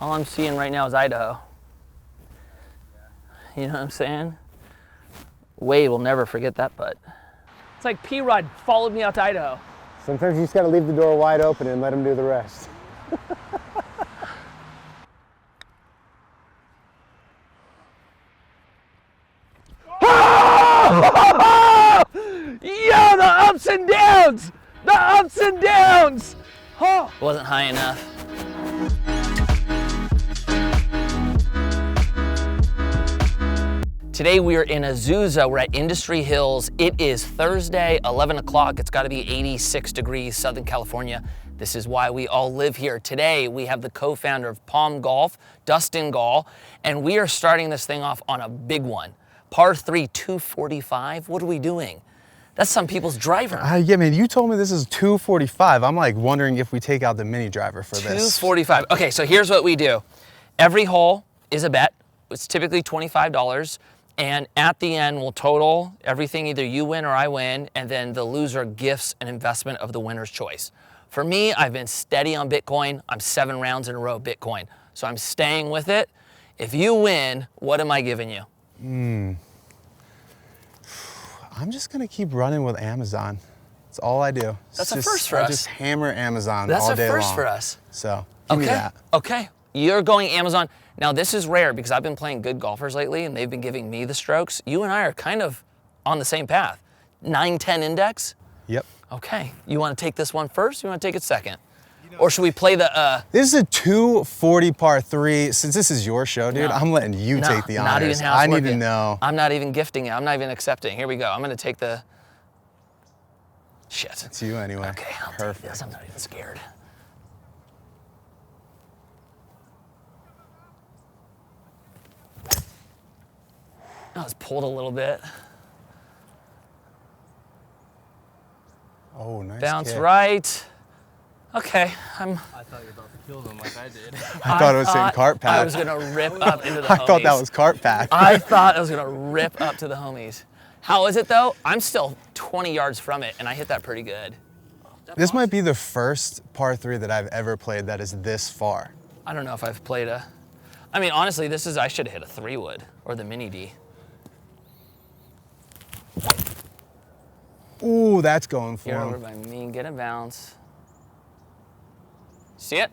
All I'm seeing right now is Idaho. You know what I'm saying? Wade will never forget that putt. It's like P-Rod followed me out to Idaho. Sometimes you just gotta leave the door wide open and let him do the rest. Yo, the ups and downs! The ups and downs! Oh. Wasn't high enough. Today we are in Azusa. We're at Industry Hills. It is Thursday, 11 o'clock. It's got to be 86 degrees, Southern California. This is why we all live here. Today we have the co-founder of Palm Golf, Dustin Ghaul, and we are starting this thing off on a big one. Par 3, 245. What are we doing? That's some people's driver. Yeah, man, you told me this is 245. I'm like wondering if we take out the mini driver for this. 245. Okay, so here's what we do. Every hole is a bet. It's typically $25. And at the end, we'll total everything. Either you win or I win. And then the loser gifts an investment of the winner's choice. For me, I've been steady on Bitcoin. I'm 7 rounds in a row Bitcoin. So I'm staying with it. If you win, what am I giving you? I'm just gonna keep running with Amazon. That's all I do. That's a first for us. I just hammer Amazon all day long. That's a first for us. So give me that. Okay, you're going Amazon. Now this is rare because I've been playing good golfers lately and they've been giving me the strokes. You and I are kind of on the same path. 9-10 index? Yep. Okay, you wanna take this one first or you wanna take it second? Or should we play the, This is a 240 par 3. Since this is your show, dude, I'm letting you take the honors. Not even I need to know. I'm not even gifting it. I'm not even accepting. Here we go. I'm gonna take the, shit. It's you anyway. Okay, I'll Perfect. take this. I'm not even scared. I was pulled a little bit. Oh, nice Bounce kick. right. Okay, I thought you were about to kill them like I did. I thought it was saying cart path. I was gonna rip up into the homies. I thought that was cart path. I thought I was gonna rip up to the homies. How is it though? I'm still 20 yards from it and I hit that pretty good. This might be the first par 3 that I've ever played that is this far. I don't know if I've played a, I mean, honestly, I should have hit a 3-wood or the mini D. Ooh, that's going for You're him. over by me, get a bounce. See it?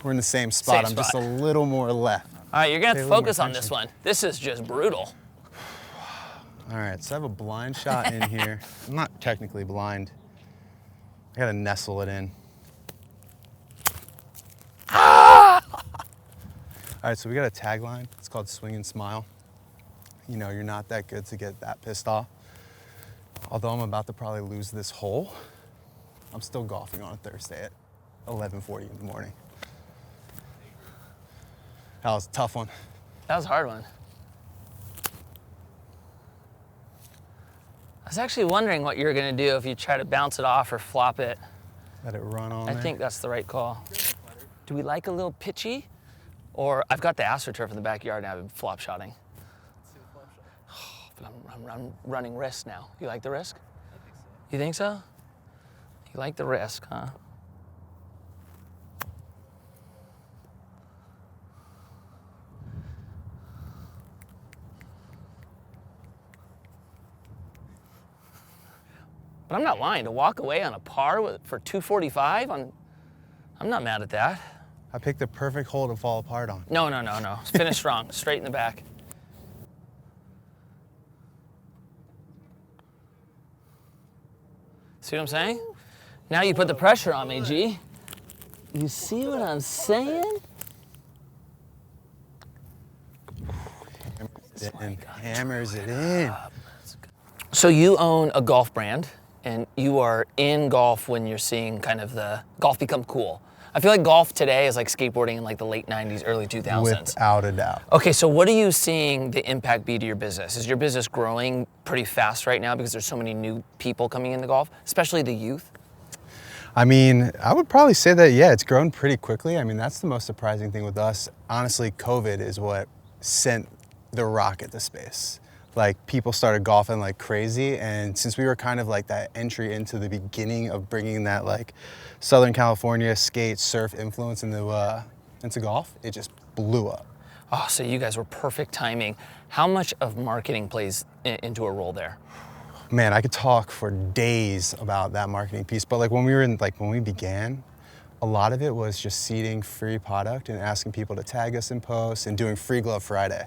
We're in the same spot. Same I'm just a spot. little more left. All right, you're gonna have Pay a to little focus more on this attention. one. This is just brutal. All right, so I have a blind shot in here. I'm not technically blind. I gotta nestle it in. All right, so we got a tagline. It's called Swing and Smile. You know, you're not that good to get that pissed off. Although I'm about to probably lose this hole, I'm still golfing on a Thursday at 11:40 in the morning. That was a tough one. That was a hard one. I was actually wondering what you were gonna do if you try to bounce it off or flop it. Let it run on I there. think that's the right call. Do we like a little pitchy? Or I've got the AstroTurf in the backyard and I've been flop shotting. But I'm running risk now. You like the risk? I think so. You think so? You like the risk, huh? But I'm not lying. To walk away on a par for 245, I'm not mad at that. I picked the perfect hole to fall apart on. No. Finish strong, straight in the back. See what I'm saying? Now you put the pressure on me, G. You see what I'm saying? And hammers it in. So you own a golf brand, and you are in golf when you're seeing kind of the golf become cool. I feel like golf today is like skateboarding in like the late 90s, early 2000s. Without a doubt. Okay, so what are you seeing the impact be to your business? Is your business growing pretty fast right now because there's so many new people coming into golf, especially the youth? I mean, I would probably say that, yeah, it's grown pretty quickly. I mean, that's the most surprising thing with us. Honestly, COVID is what sent the rocket to space. Like, people started golfing like crazy, and since we were kind of like that entry into the beginning of bringing that like Southern California skate surf influence into into golf, it just blew up. Oh, so you guys were perfect timing. How much of marketing plays into a role there? Man, I could talk for days about that marketing piece, but like when we began, a lot of it was just seeding free product and asking people to tag us in posts and doing Free Glove Friday.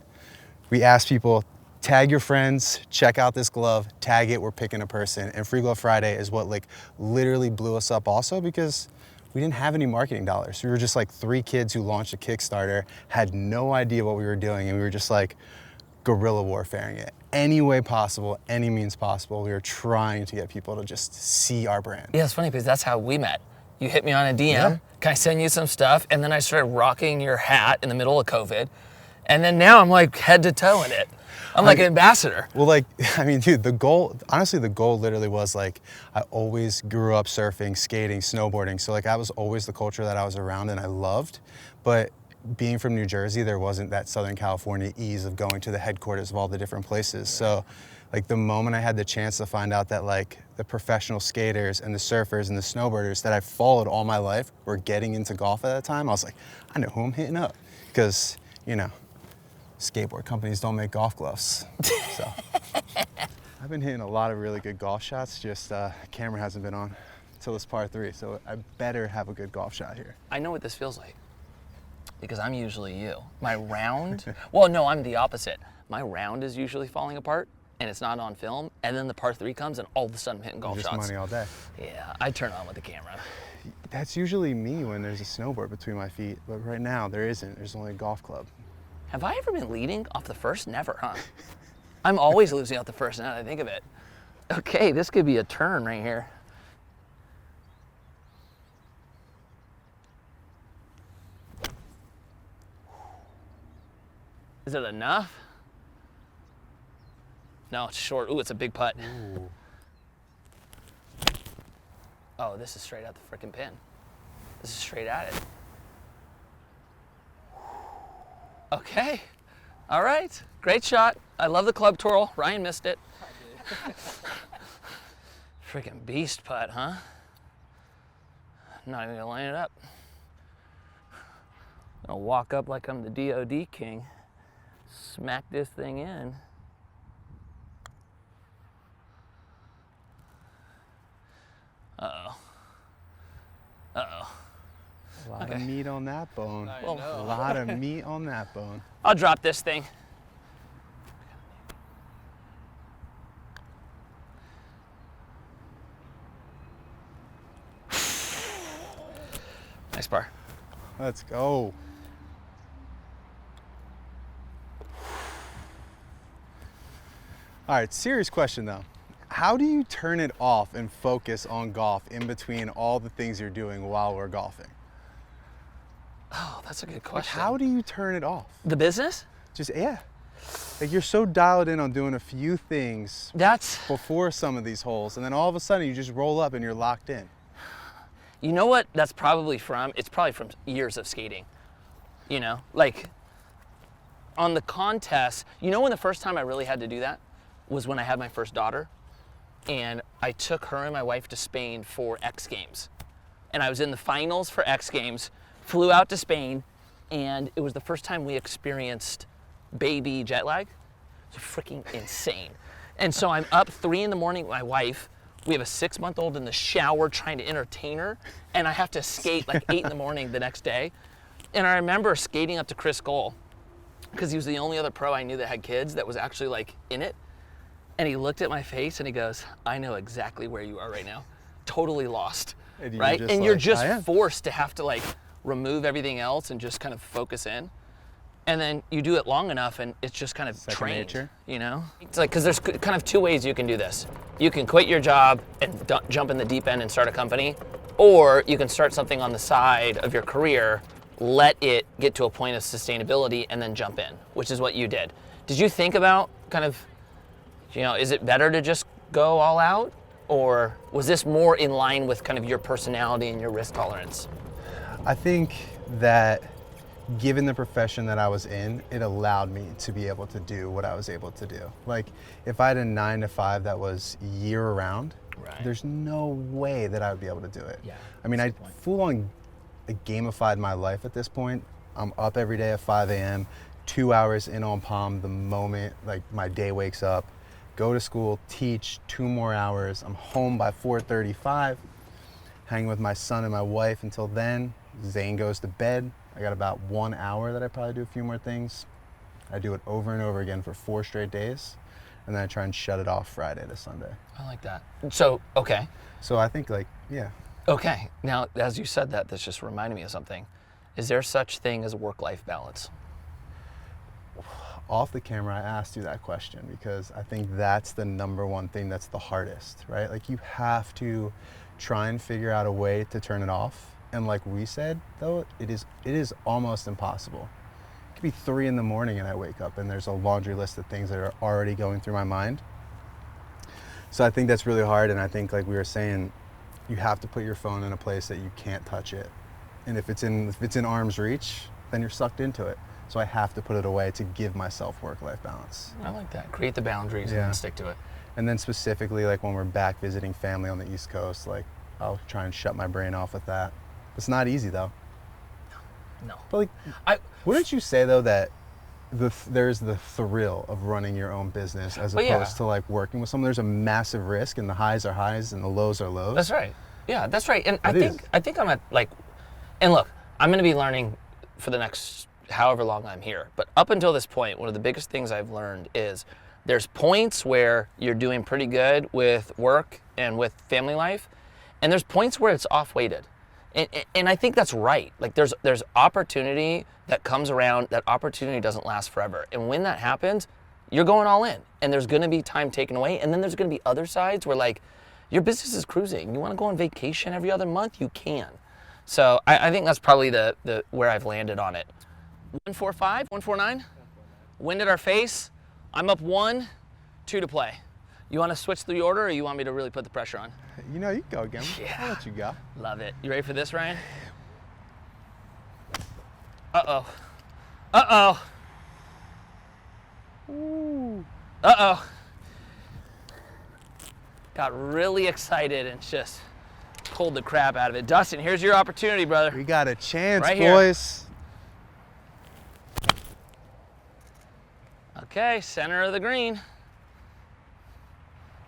We asked people, tag your friends, check out this glove, tag it, we're picking a person. And Free Glove Friday is what like literally blew us up also because we didn't have any marketing dollars. We were just like 3 kids who launched a Kickstarter, had no idea what we were doing, and we were just like guerrilla warfaring it. Any way possible, any means possible, we were trying to get people to just see our brand. Yeah, it's funny because that's how we met. You hit me on a DM, Yeah. Can I send you some stuff? And then I started rocking your hat in the middle of COVID. And then now I'm like head to toe in it. I'm like an ambassador. Well, like, I mean, dude, the goal literally was like, I always grew up surfing, skating, snowboarding. So like, that was always the culture that I was around and I loved. But being from New Jersey, there wasn't that Southern California ease of going to the headquarters of all the different places. So like the moment I had the chance to find out that like the professional skaters and the surfers and the snowboarders that I followed all my life were getting into golf at that time, I was like, I know who I'm hitting up. Because, you know, skateboard companies don't make golf gloves. So I've been hitting a lot of really good golf shots, just camera hasn't been on till this par 3, so I better have a good golf shot here. I know what this feels like because I'm usually you. My round, well, no, I'm the opposite. My round is usually falling apart and it's not on film, and then the par 3 comes and all of a sudden I'm hitting golf Just shots. money all day. Yeah, I turn on with the camera. That's usually me when there's a snowboard between my feet, but right now there isn't. There's only a golf club. Have I ever been leading off the first? Never, huh? I'm always losing off the first now that I think of it. Okay, this could be a turn right here. Is it enough? No, it's short. Ooh, it's a big putt. Ooh. Oh, this is straight at the frickin' pin. This is straight at it. Okay. All right. Great shot. I love the club twirl. Ryan missed it. Freaking beast putt, huh? I'm not even gonna line it up. I'm gonna walk up like I'm the DOD king. Smack this thing in. Uh-oh. Uh-oh. A lot Okay. of meat on that bone. I Well, know. A lot of meat on that bone. I'll drop this thing. Nice bar. Let's go. All right, serious question though. How do you turn it off and focus on golf in between all the things you're doing while we're golfing? Oh, that's a good Like, question. how do you turn it off? The business? Just, yeah. Like you're so dialed in on doing a few things That's, before some of these holes, and then all of a sudden you just roll up and you're locked in. you know what that's probably from? It's probably from years of skating. You know, like on the contest, you know when the first time I really had to do that was when I had my first daughter, and I took her and my wife to Spain for X Games. And I was in the finals for X Games, flew out to Spain, and it was the first time we experienced baby jet lag. It's freaking insane. And so I'm up 3 in the morning with my wife. We have a 6-month-old in the shower trying to entertain her, and I have to skate like 8 in the morning the next day. And I remember skating up to Chris Ghaul, because he was the only other pro I knew that had kids that was actually like in it. And he looked at my face and he goes, I know exactly where you are right now. Totally lost, And you're right? just And you're like, just "I am." forced to have to like remove everything else and just kind of focus in. And then you do it long enough and it's just kind of Second trained, nature. you know? It's like, because there's kind of 2 ways you can do this. You can quit your job and jump in the deep end and start a company, or you can start something on the side of your career, let it get to a point of sustainability and then jump in, which is what you did. Did you think about kind of, you know, is it better to just go all out? Or was this more in line with kind of your personality and your risk tolerance? I think that given the profession that I was in, it allowed me to be able to do what I was able to do. Like if I had a 9 to 5 that was year round, Right. there's no way that I would be able to do it. Yeah, I mean, I that's a good point. full on gamified my life at this point I'm up every day at 5 a.m., 2 hours in on Palm the moment like my day wakes up, go to school, teach 2 more hours. I'm home by 4:35, hanging with my son and my wife until then. Zane goes to bed. I got about 1 hour that I probably do a few more things. I do it over and over again for 4 straight days, and then I try and shut it off Friday to Sunday. I like that. So, okay. So I think like, yeah. Okay. Now, as you said that, this just reminded me of something. Is there such thing as a work-life balance? Off the camera, I asked you that question because I think that's the number one thing that's the hardest, right? Like you have to try and figure out a way to turn it off. And like we said, though, it is almost impossible. It could be 3 in the morning and I wake up and there's a laundry list of things that are already going through my mind. So I think that's really hard. And I think like we were saying, you have to put your phone in a place that you can't touch it. And if it's in arm's reach, then you're sucked into it. So I have to put it away to give myself work-life balance. I like that. Create the boundaries and then stick to it. And then specifically, like when we're back visiting family on the East Coast, like I'll try and shut my brain off with that. It's not easy though. No. But like, wouldn't you say though that there's the thrill of running your own business as opposed to like working with someone? There's a massive risk, and the highs are highs and the lows are lows. That's right. Yeah, that's right. And I think I'm at like, and look, I'm going to be learning for the next however long I'm here. But up until this point, one of the biggest things I've learned is there's points where you're doing pretty good with work and with family life, and there's points where it's off-weighted. And I think that's right. Like there's opportunity that comes around. That opportunity doesn't last forever. And when that happens, you're going all in. And there's going to be time taken away. And then there's going to be other sides where like your business is cruising. You want to go on vacation every other month? You can. So I think that's probably the where I've landed on it. 145, 149. Wind at our face. I'm up 1, 2 to play. You want to switch the order, or you want me to really put the pressure on? You know, you go again. Yeah. I'll let you go. Love it. You ready for this, Ryan? Uh-oh. Uh-oh. Ooh. Uh-oh. Got really excited and just pulled the crap out of it. Dustin, here's your opportunity, brother. We got a chance, Right here. boys. Okay, center of the green.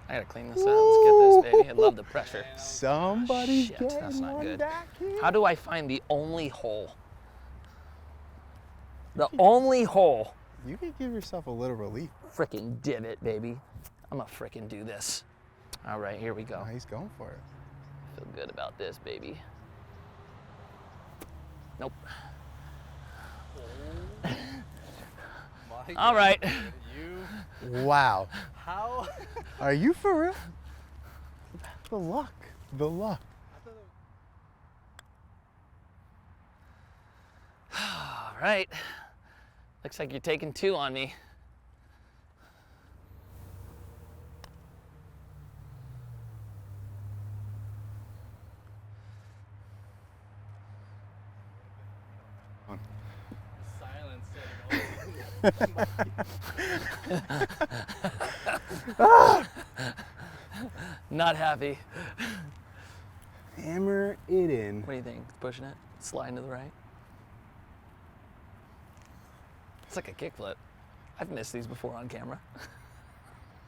I gotta clean this out. Let's get this, baby. I love the pressure. Somebody's Shit, getting that's not one good. back here. How do I find the only hole? The only hole. You can give yourself a little relief. Frickin' divot, baby. I'm gonna frickin' do this. All right, here we go. Oh, he's going for it. Feel good about this, baby. Nope. All right. Wow. How? Are you for real? The luck. The luck. All right. Looks like you're taking 2 on me. Silence. Not happy. Hammer it in. What do you think? Pushing it? Sliding to the right? It's like a kickflip. I've missed these before on camera.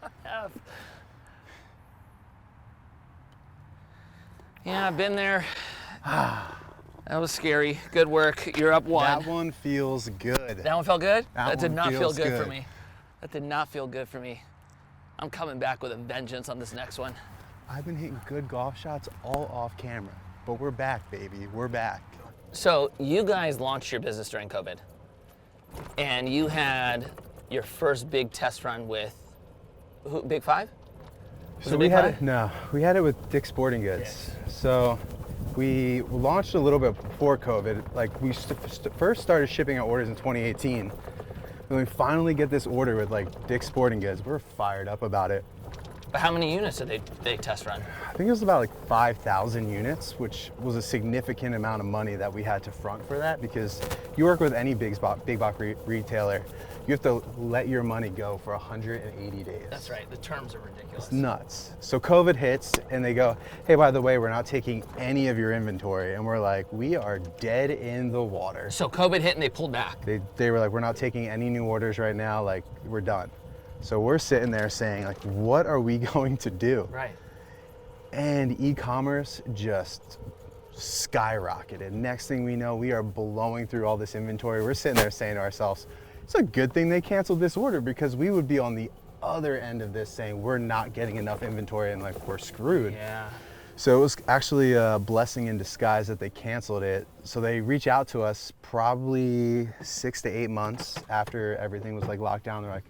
I have. Yeah, I've been there. That was scary. Good work. You're up 1. That one feels good. That one felt good? That did one not feel feels good for good. me. That did not feel good for me. I'm coming back with a vengeance on this next one. I've been hitting good golf shots all off camera, but we're back, baby. We're back. So you guys launched your business during COVID, and you had your first big test run with who, Big Five? Was So it we Big had Five? it. No, we had it with Dick's Sporting Goods. So we launched a little bit before COVID. Like we first started shipping out orders in 2018. When we finally get this order with like Dick's Sporting Goods, we're fired up about it. But how many units did they test run? I think it was about like 5,000 units, which was a significant amount of money that we had to front for that, because you work with any big box retailer, You have to let your money go for 180 days. That's right. The terms are ridiculous. It's nuts. So COVID hits and they go, hey, by the way, we're not taking any of your inventory. And we're like, we are dead in the water. So COVID hit and they pulled back. They were like, we're not taking any new orders right now. Like, we're done. So we're sitting there saying, like, what are we going to do? Right. And e-commerce just skyrocketed. Next thing we know, we are blowing through all this inventory. We're sitting there saying to ourselves, it's a good thing they canceled this order, because we would be on the other end of this saying we're not getting enough inventory and like we're screwed. Yeah. So it was actually a blessing in disguise that they canceled it. So they reached out to us probably 6 to 8 months after everything was like locked down. They're like,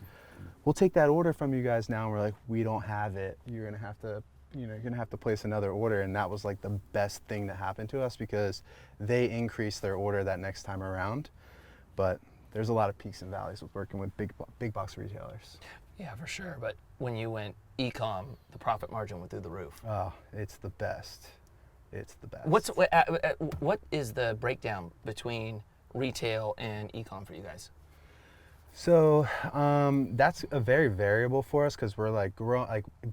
we'll take that order from you guys now. And we're like, we don't have it. You're gonna have to, you're gonna have to place another order. And that was like the best thing that happened to us, because they increased their order that next time around. But there's a lot of peaks and valleys with working with big box retailers. Yeah, for sure. But when you went e-com, the profit margin went through the roof. Oh, it's the best. It's the best. What is the breakdown between retail and e-com for you guys? So that's a very variable for us, because we're like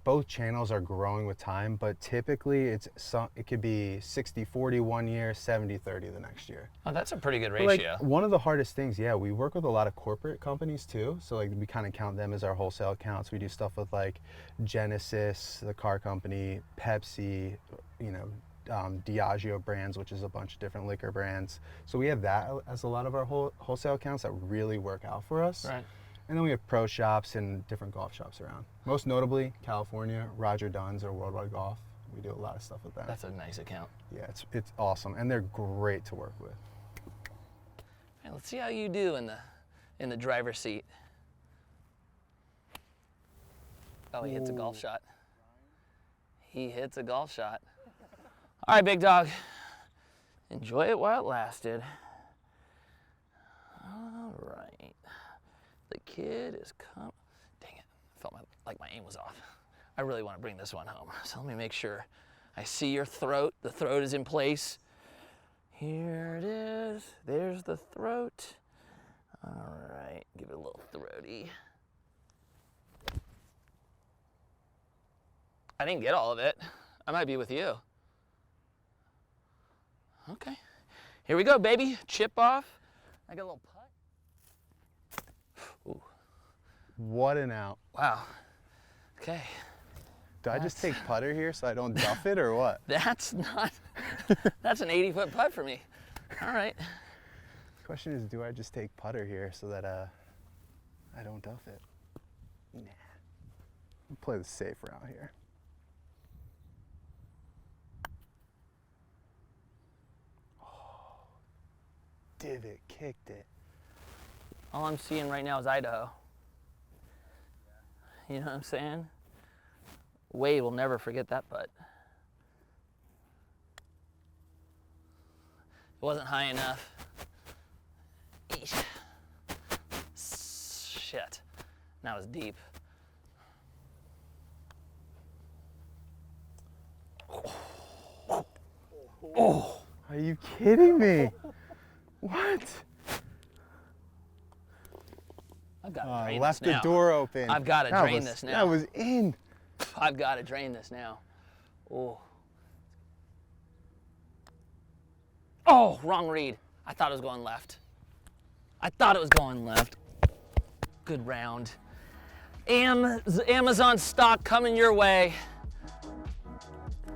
both channels are growing with time, but typically it could be 60-40 one year, 70-30 the next year. Oh, that's a pretty good But, ratio. like, one of the hardest things, yeah, we work with a lot of corporate companies too. So like we kind of count them as our wholesale accounts. We do stuff with like Genesis, the car company, Pepsi, you know, Diageo brands, which is a bunch of different liquor brands. So we have that as a lot of our wholesale accounts that really work out for us. Right. And then we have pro shops and different golf shops around. Most notably, California, Roger Dunn's or Worldwide Golf. We do a lot of stuff with them. That's a nice account. Yeah, it's awesome, and they're great to work with. Hey, let's see how you do in the driver's seat. Oh, he hits a golf shot. He hits a golf shot. All right, big dog. Enjoy it while it lasted. All right. The kid is come. Dang it. I felt like my aim was off. I really want to bring this one home. So let me make sure I see your throat. The throat is in place. Here it is. There's the throat. All right. Give it a little throaty. I didn't get all of it. I might be with you. Okay, here we go, baby. Chip off. I got a little putt. Ooh. What an out. Wow. Okay. Do I just take putter here so I don't duff it, or what? That's not, that's an 80-foot putt for me. All right. The question is, do I just take putter here so that I don't duff it? Nah. I'll play the safe route here. Divot, kicked it. All I'm seeing right now is Idaho. You know what I'm saying? Wade will never forget that putt. It wasn't high enough. Eesh. Shit. That was deep. Oh. Are you kidding me? What? I've got to drain left this now. the door open. I've got to drain this now. That was in. I've got to drain this now. Oh. Oh, wrong read. I thought it was going left. I thought it was going left. Good round. Amazon stock coming your way.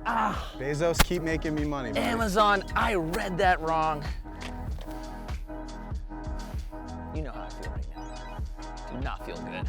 Ah. Bezos, keep making me money, buddy. Amazon, I read that wrong. You know how I feel right now. Do not feel good.